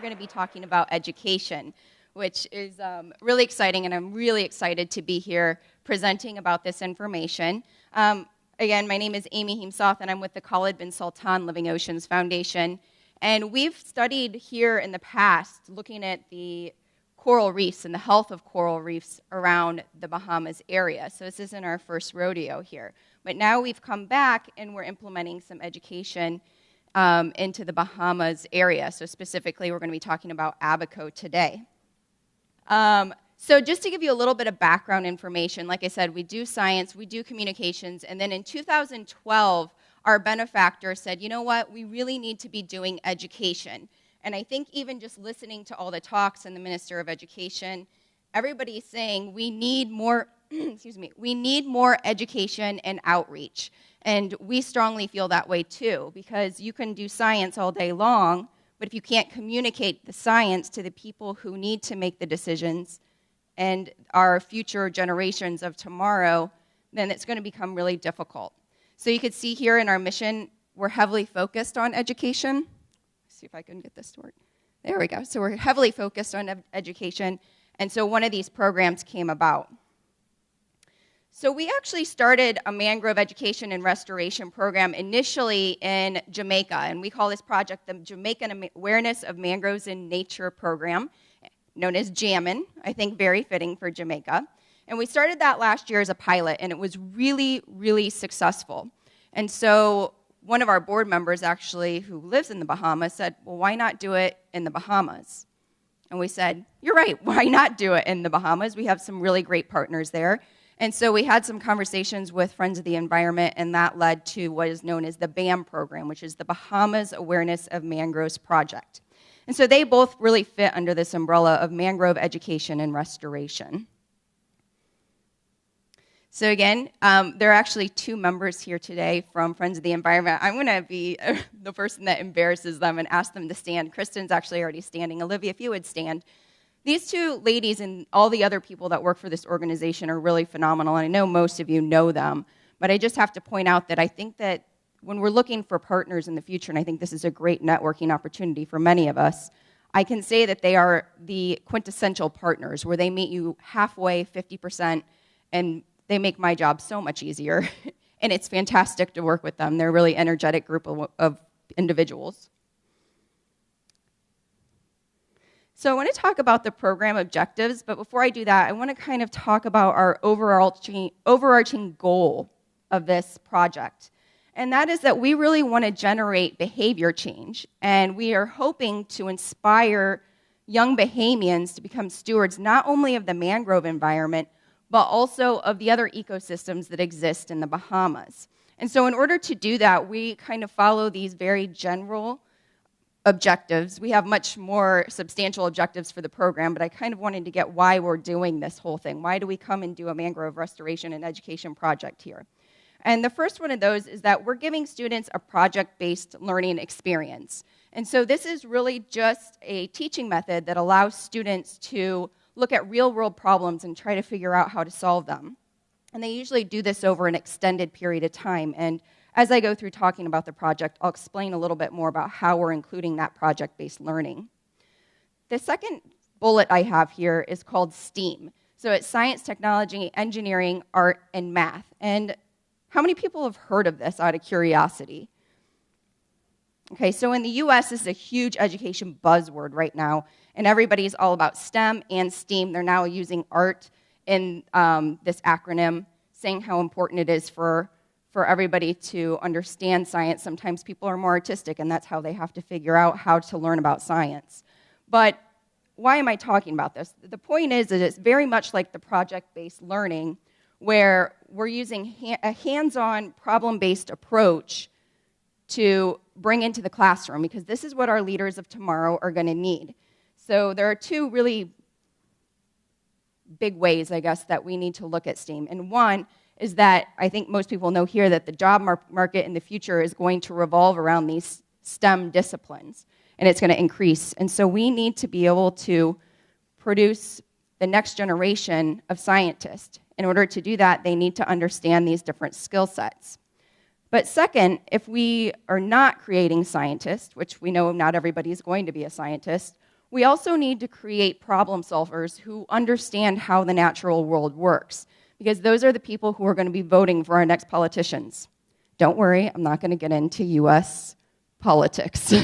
we're going to be talking about education, which is really exciting, and I'm really excited to be here presenting about this information. Again, my name is Amy Heemsoth, and I'm with the Khaled bin Sultan Living Oceans Foundation. And we've studied here in the past looking at the coral reefs and the health of coral reefs around the Bahamas area. So this isn't our first rodeo here. But now we've come back and we're implementing some education into the Bahamas area. So specifically, we're going to be talking about Abaco today. So just to give you a little bit of background information, like I said, we do science, we do communications, and then in 2012, our benefactor said, you know what, we really need to be doing education. And I think even just listening to all the talks and the Minister of Education, everybody's saying we need more, we need more education and outreach. And we strongly feel that way too, because you can do science all day long, but if you can't communicate the science to the people who need to make the decisions and our future generations of tomorrow, then it's going to become really difficult. So you can see here in our mission, we're heavily focused on education. Let's see if I can get this to work. There we go. So we're heavily focused on education, and so one of these programs came about. So we actually started a mangrove education and restoration program initially in Jamaica, and we call this project the Jamaican Awareness of Mangroves in Nature program, known as JAMIN, I think very fitting for Jamaica. And we started that last year as a pilot, and it was really, really successful. And so one of our board members actually, who lives in the Bahamas, said, well, why not do it in the Bahamas? And we said, you're right, why not do it in the Bahamas? We have some really great partners there. And so we had some conversations with Friends of the Environment, and that led to what is known as the B.A.M program, which is the Bahamas Awareness of Mangroves project. And so they both really fit under this umbrella of mangrove education and restoration. So again, there are actually two members here today from Friends of the Environment. I'm going to be the person that embarrasses them and ask them to stand. Kristen's actually already standing. Olivia, if you would stand. These two ladies and all the other people that work for this organization are really phenomenal, and I know most of you know them, but I just have to point out that I think that when we're looking for partners in the future, and I think this is a great networking opportunity for many of us, I can say that they are the quintessential partners, where they meet you halfway, 50%, and they make my job so much easier. And it's fantastic to work with them. They're a really energetic group of individuals. So I want to talk about the program objectives, but before I do that, I want to kind of talk about our overarching goal of this project. And that is that we really want to generate behavior change, and we are hoping to inspire young Bahamians to become stewards not only of the mangrove environment, but also of the other ecosystems that exist in the Bahamas. And so in order to do that, we kind of follow these very general objectives. We have much more substantial objectives for the program, but I kind of wanted to get why we're doing this whole thing. Why do we come and do a mangrove restoration and education project here? And the first one of those is that we're giving students a project-based learning experience. And so this is really just a teaching method that allows students to look at real-world problems and try to figure out how to solve them. And they usually do this over an extended period of time. And as I go through talking about the project, I'll explain a little bit more about how we're including that project-based learning. The second bullet I have here is called STEAM. So it's science, technology, engineering, art, and math. And how many people have heard of this out of curiosity? Okay, so in the US, this is a huge education buzzword right now, and everybody's all about STEM and STEAM. They're now using art in this acronym, saying how important it is for everybody to understand science. Sometimes people are more artistic, and that's how they have to figure out how to learn about science. But why am I talking about this? The point is that it's very much like the project-based learning, where we're using a hands-on, problem-based approach to bring into the classroom, because this is what our leaders of tomorrow are going to need. So there are two really big ways, I guess, that we need to look at STEAM. And one is that I think most people know here that the job market in the future is going to revolve around these STEM disciplines, and it's going to increase. And so we need to be able to produce the next generation of scientists. In order to do that, they need to understand these different skill sets. But second, if we are not creating scientists, which we know not everybody is going to be a scientist, we also need to create problem solvers who understand how the natural world works, because those are the people who are going to be voting for our next politicians. Don't worry, I'm not going to get into U.S. politics.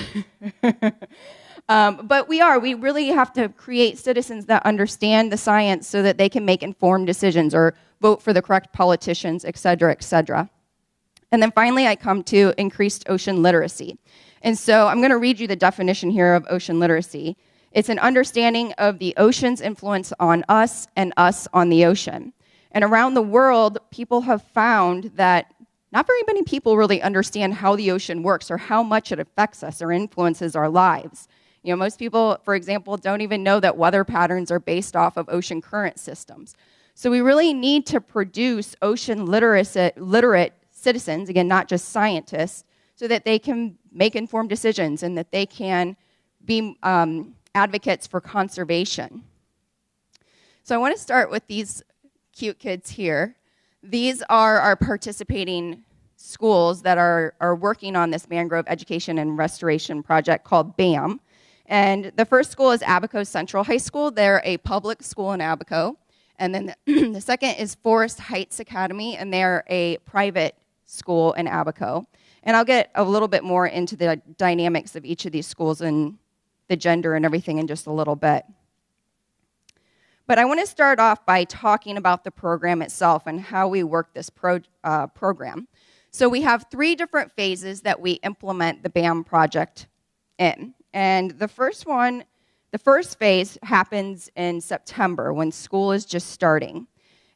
But we really have to create citizens that understand the science so that they can make informed decisions or vote for the correct politicians, et cetera, et cetera. And then finally, I come to increased ocean literacy. And so I'm going to read you the definition here of ocean literacy. It's an understanding of the ocean's influence on us and us on the ocean. And around the world, people have found that not very many people really understand how the ocean works or how much it affects us or influences our lives. You know, most people, for example, don't even know that weather patterns are based off of ocean current systems. So we really need to produce ocean literate citizens, again, not just scientists, so that they can make informed decisions and that they can be advocates for conservation. So I want to start with these cute kids here. These are our participating schools that are working on this mangrove education and restoration project called B.A.M. And the first school is Abaco Central High School. They're a public school in Abaco. And then the second is Forest Heights Academy, and they're a private school in Abaco. And I'll get a little bit more into the dynamics of each of these schools and the gender and everything in just a little bit. But I want to start off by talking about the program itself and how we work this program. So we have 3 different phases that we implement the B.A.M project in. And the first phase happens in September when school is just starting.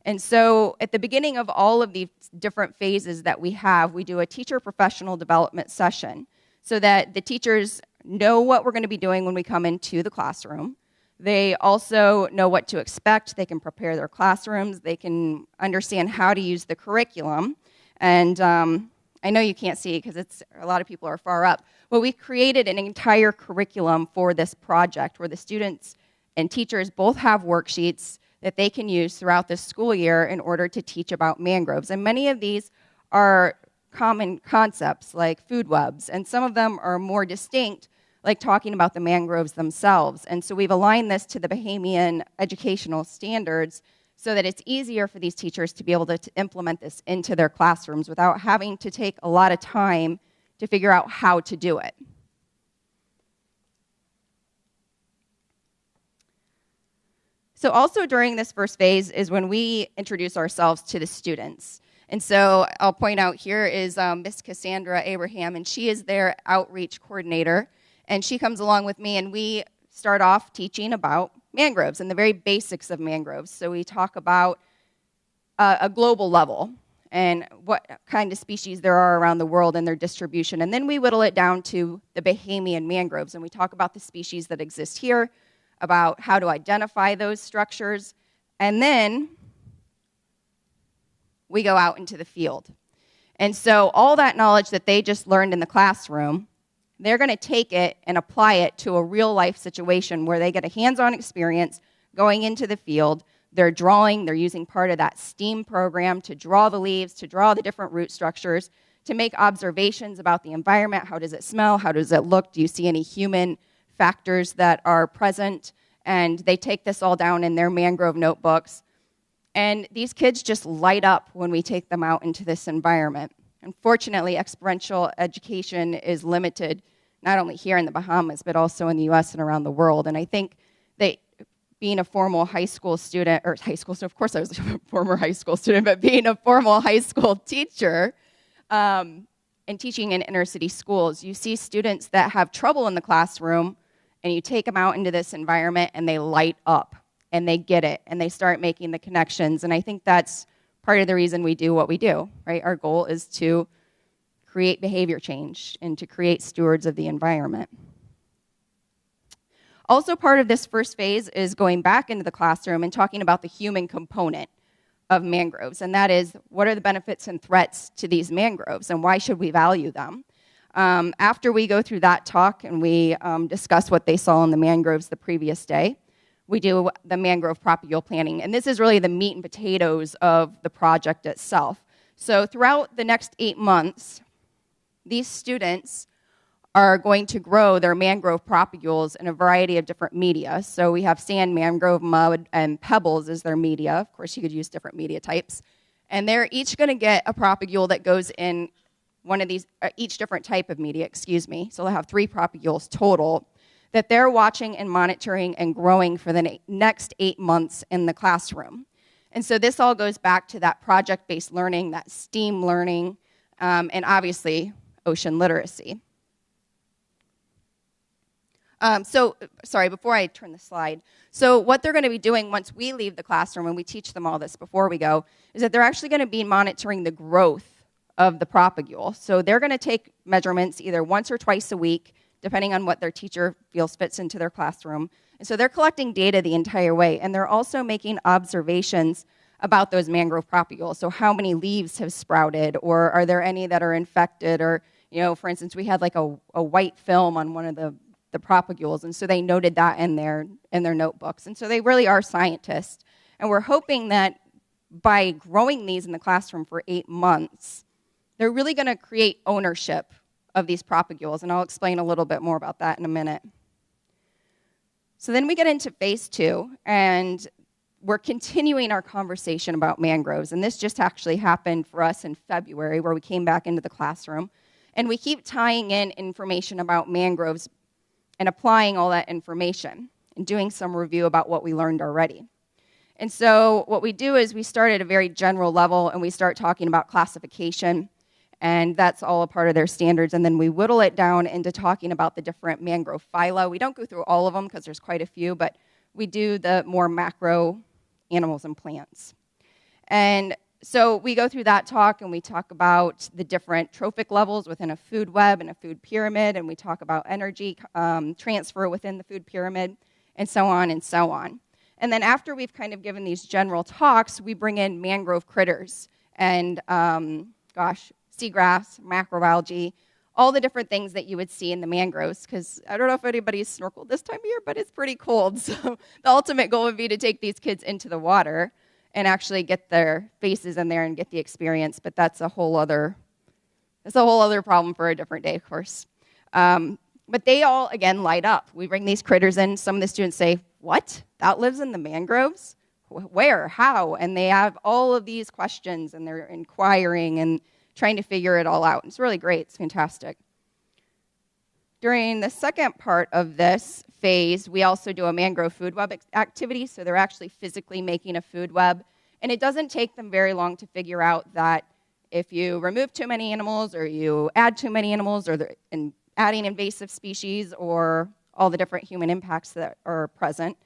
And so at the beginning of all of these different phases that we have, we do a teacher professional development session so that the teachers know what we're going to be doing when we come into the classroom. They also know what to expect. They can prepare their classrooms. They can understand how to use the curriculum. And I know you can't see because a lot of people are far up, but we created an entire curriculum for this project where the students and teachers both have worksheets that they can use throughout the school year in order to teach about mangroves. And many of these are common concepts like food webs, and some of them are more distinct, like talking about the mangroves themselves. And so we've aligned this to the Bahamian educational standards so that it's easier for these teachers to be able to implement this into their classrooms without having to take a lot of time to figure out how to do it. So also during this first phase is when we introduce ourselves to the students. And so I'll point out here is Miss Cassandra Abraham, and she is their outreach coordinator. And she comes along with me, and we start off teaching about mangroves and the very basics of mangroves. So we talk about a global level and what kind of species there are around the world and their distribution. And then we whittle it down to the Bahamian mangroves, and we talk about the species that exist here, about how to identify those structures, and then we go out into the field. And so all that knowledge that they just learned in the classroom, they're going to take it and apply it to a real-life situation where they get a hands-on experience going into the field. They're drawing, they're using part of that STEAM program to draw the leaves, to draw the different root structures, to make observations about the environment. How does it smell? How does it look? Do you see any human factors that are present? And they take this all down in their mangrove notebooks. And these kids just light up when we take them out into this environment. Unfortunately, experiential education is limited, not only here in the Bahamas, but also in the US and around the world. And I think that being a formal high school student, or high school, so of course I was a former high school student, but being a formal high school teacher and teaching in inner city schools, you see students that have trouble in the classroom, and you take them out into this environment, and they light up, and they get it, and they start making the connections. And I think that's part of the reason we do what we do, right? Our goal is to create behavior change and to create stewards of the environment. Also part of this first phase is going back into the classroom and talking about the human component of mangroves, and that is, what are the benefits and threats to these mangroves, and why should we value them? After we go through that talk and we discuss what they saw in the mangroves the previous day, we do the mangrove propagule planning. And this is really the meat and potatoes of the project itself. So throughout the next 8 months, these students are going to grow their mangrove propagules in a variety of different media. So we have sand, mangrove, mud, and pebbles as their media. Of course, you could use different media types. And they're each going to get a propagule that goes in one of these, each different type of media, excuse me. So they'll have 3 propagules total that they're watching and monitoring and growing for the next 8 months in the classroom. And so this all goes back to that project-based learning, that STEAM learning, and obviously ocean literacy. Sorry, before I turn the slide. So what they're going to be doing once we leave the classroom, and we teach them all this before we go, is that they're actually going to be monitoring the growth of the propagule. So they're going to take measurements either once or twice a week, depending on what their teacher feels fits into their classroom. And so they're collecting data the entire way, and they're also making observations about those mangrove propagules. So how many leaves have sprouted, or are there any that are infected, or, for instance, we had like a white film on one of the propagules, and so they noted that in their notebooks. And so they really are scientists. And we're hoping that by growing these in the classroom for 8 months, they're really going to create ownership of these propagules, and I'll explain a little bit more about that in a minute. So then we get into phase 2, and we're continuing our conversation about mangroves, and this just actually happened for us in February, where we came back into the classroom, and we keep tying in information about mangroves and applying all that information and doing some review about what we learned already. And so what we do is we start at a very general level, and we start talking about classification, and that's all a part of their standards. And then we whittle it down into talking about the different mangrove phyla. We don't go through all of them because there's quite a few, but we do the more macro animals and plants. And so we go through that talk, and we talk about the different trophic levels within a food web and a food pyramid, and we talk about energy transfer within the food pyramid, and so on and so on. And then after we've kind of given these general talks, we bring in mangrove critters and, seagrass, macroalgae, all the different things that you would see in the mangroves, because I don't know if anybody's snorkeled this time of year, but it's pretty cold. So the ultimate goal would be to take these kids into the water and actually get their faces in there and get the experience, but that's a whole other problem for a different day, of course. But they all, again, light up. We bring these critters in. Some of the students say, what? That lives in the mangroves? Where? How? And they have all of these questions, and they're inquiring and trying to figure it all out. It's really great. It's fantastic. During the second part of this phase, we also do a mangrove food web activity, so they're actually physically making a food web. And it doesn't take them very long to figure out that if you remove too many animals, or you add too many animals, or adding invasive species, or all the different human impacts that are present,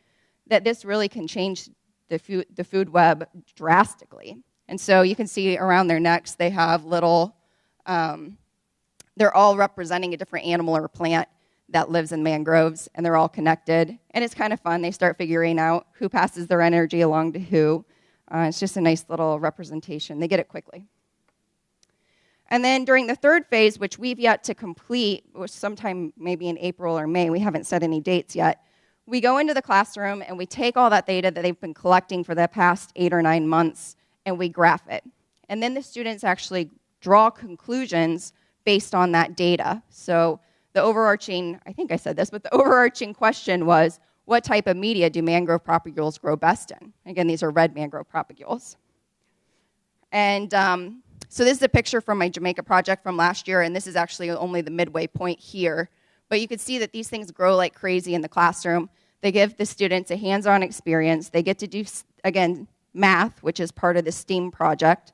that this really can change the food web drastically. And so you can see around their necks, they have little, they're all representing a different animal or plant that lives in mangroves, and they're all connected. And it's kind of fun. They start figuring out who passes their energy along to who. It's just a nice little representation. They get it quickly. And then during the third phase, which we've yet to complete, which sometime maybe in April or May, we haven't set any dates yet, we go into the classroom and we take all that data that they've been collecting for the past 8 or 9 months, and we graph it. And then the students actually draw conclusions based on that data. So the overarching, I think I said this, but the overarching question was, what type of media do mangrove propagules grow best in? Again, these are red mangrove propagules. And so this is a picture from my Jamaica project from last year, and this is actually only the midway point here. But you can see that these things grow like crazy in the classroom. They give the students a hands-on experience. They get to do, again, math, which is part of the STEAM project.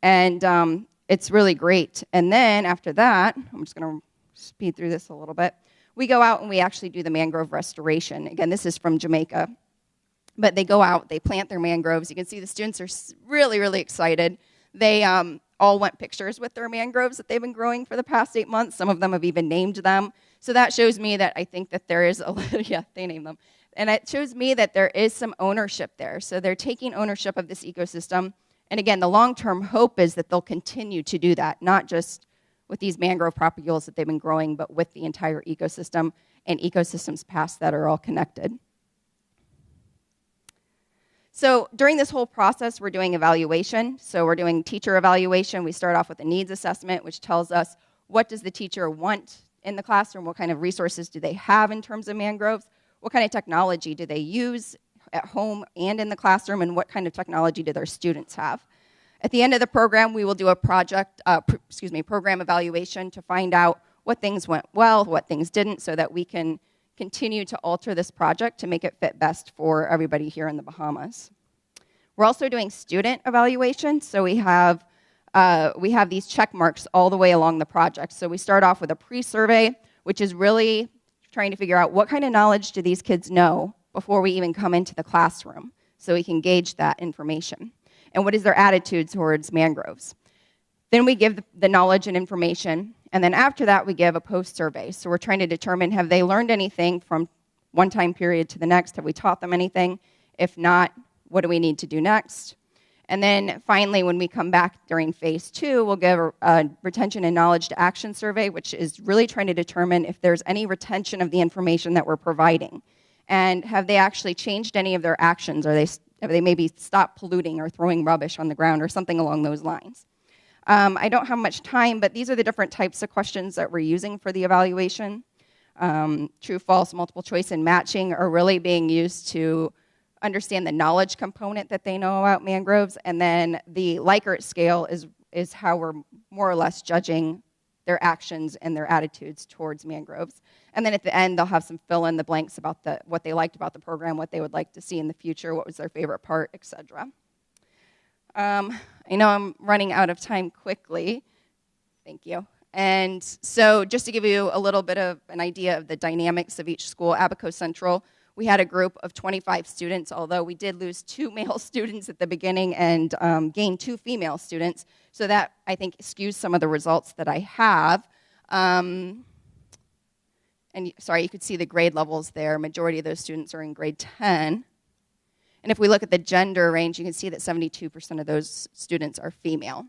And it's really great. And then after that, I'm just going to speed through this a little bit. We go out and we actually do the mangrove restoration. Again, this is from Jamaica. But they go out, they plant their mangroves. You can see the students are really, really excited. They all want pictures with their mangroves that they've been growing for the past 8 months. Some of them have even named them. So that shows me that I think that there is yeah, they name them. And it shows me that there is some ownership there. So they're taking ownership of this ecosystem. And again, the long-term hope is that they'll continue to do that, not just with these mangrove propagules that they've been growing, but with the entire ecosystem and ecosystems past that are all connected. So during this whole process, we're doing evaluation. So we're doing teacher evaluation. We start off with a needs assessment, which tells us what does the teacher want in the classroom? What kind of resources do they have in terms of mangroves? What kind of technology do they use at home and in the classroom? And what kind of technology do their students have? At the end of the program, we will do a program evaluation to find out what things went well, what things didn't, so that we can continue to alter this project to make it fit best for everybody here in the Bahamas. We're also doing student evaluation, so we have these check marks all the way along the project. So we start off with a pre-survey, which is really trying to figure out what kind of knowledge do these kids know before we even come into the classroom, so we can gauge that information. And what is their attitude towards mangroves? Then we give the knowledge and information, and then after that we give a post-survey. So we're trying to determine, have they learned anything from one time period to the next? Have we taught them anything? If not, what do we need to do next? And then finally, when we come back during phase 2, we'll give a retention and knowledge to action survey, which is really trying to determine if there's any retention of the information that we're providing. And have they actually changed any of their actions? Have they maybe stopped polluting or throwing rubbish on the ground or something along those lines? I don't have much time, but these are the different types of questions that we're using for the evaluation. True, false, multiple choice, and matching are really being used to understand the knowledge component that they know about mangroves, and then the Likert scale is how we're more or less judging their actions and their attitudes towards mangroves. And then at the end, they'll have some fill in the blanks about what they liked about the program, what they would like to see in the future, what was their favorite part, etc. I know I'm running out of time quickly. Thank you. And so just to give you a little bit of an idea of the dynamics of each school, Abaco Central, we had a group of 25 students, although we did lose 2 male students at the beginning and gain 2 female students. So that, I think, skews some of the results that I have. And sorry, you could see the grade levels there. Majority of those students are in grade 10. And if we look at the gender range, you can see that 72% of those students are female.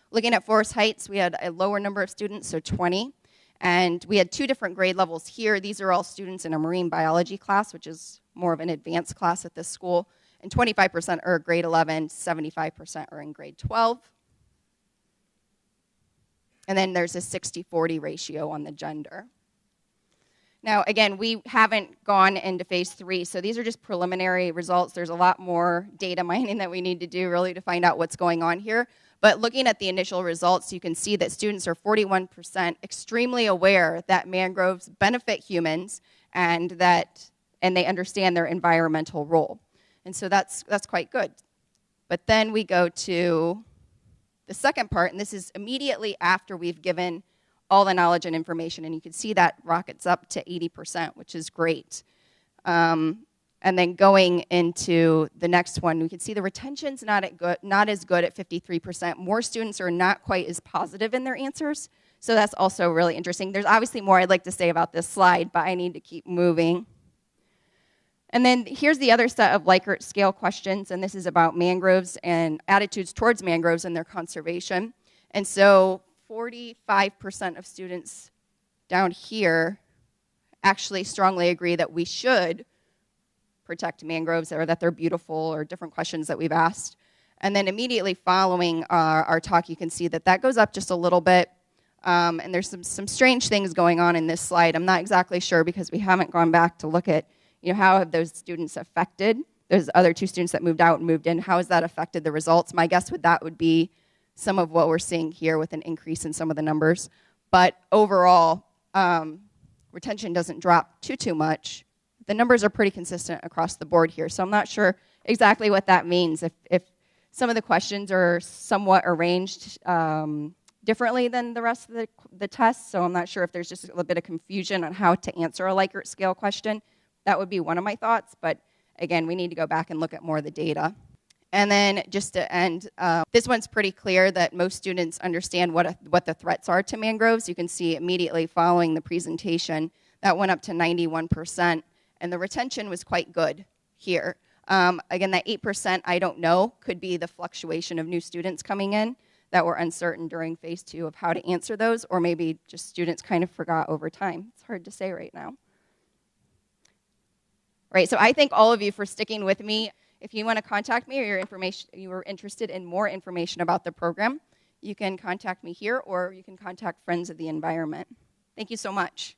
Looking at Forest Heights, we had a lower number of students, so 20. And we had 2 different grade levels here. These are all students in a marine biology class, which is more of an advanced class at this school. And 25% are grade 11, 75% are in grade 12. And then there's a 60-40 ratio on the gender. Now, again, we haven't gone into phase 3, so these are just preliminary results. There's a lot more data mining that we need to do really to find out what's going on here. But looking at the initial results, you can see that students are 41% extremely aware that mangroves benefit humans and they understand their environmental role. And so that's quite good. But then we go to the second part, and this is immediately after we've given all the knowledge and information, and you can see that rockets up to 80%, which is great. And then going into the next one, we can see the retention's not as good at 53%. More students are not quite as positive in their answers, so that's also really interesting. There's obviously more I'd like to say about this slide, but I need to keep moving. And then here's the other set of Likert scale questions, and this is about mangroves and attitudes towards mangroves and their conservation. And so 45% of students down here actually strongly agree that we should protect mangroves or that they're beautiful or different questions that we've asked. And then immediately following our talk, you can see that goes up just a little bit. And there's some strange things going on in this slide. I'm not exactly sure because we haven't gone back to look at how have those students affected. There's other 2 students that moved out and moved in. How has that affected the results? My guess with that would be some of what we're seeing here with an increase in some of the numbers. But overall, retention doesn't drop too much. The numbers are pretty consistent across the board here, so I'm not sure exactly what that means. If some of the questions are somewhat arranged differently than the rest of the tests, so I'm not sure if there's just a little bit of confusion on how to answer a Likert scale question. That would be one of my thoughts, but again, we need to go back and look at more of the data. And then just to end, this one's pretty clear that most students understand what the threats are to mangroves. You can see immediately following the presentation, that went up to 91%, and the retention was quite good here. Again, that 8%, I don't know, could be the fluctuation of new students coming in that were uncertain during phase 2 of how to answer those, or maybe just students kind of forgot over time. It's hard to say right now. Right, so I thank all of you for sticking with me. If you want to contact me or you were interested in more information about the program, you can contact me here or you can contact Friends of the Environment. Thank you so much.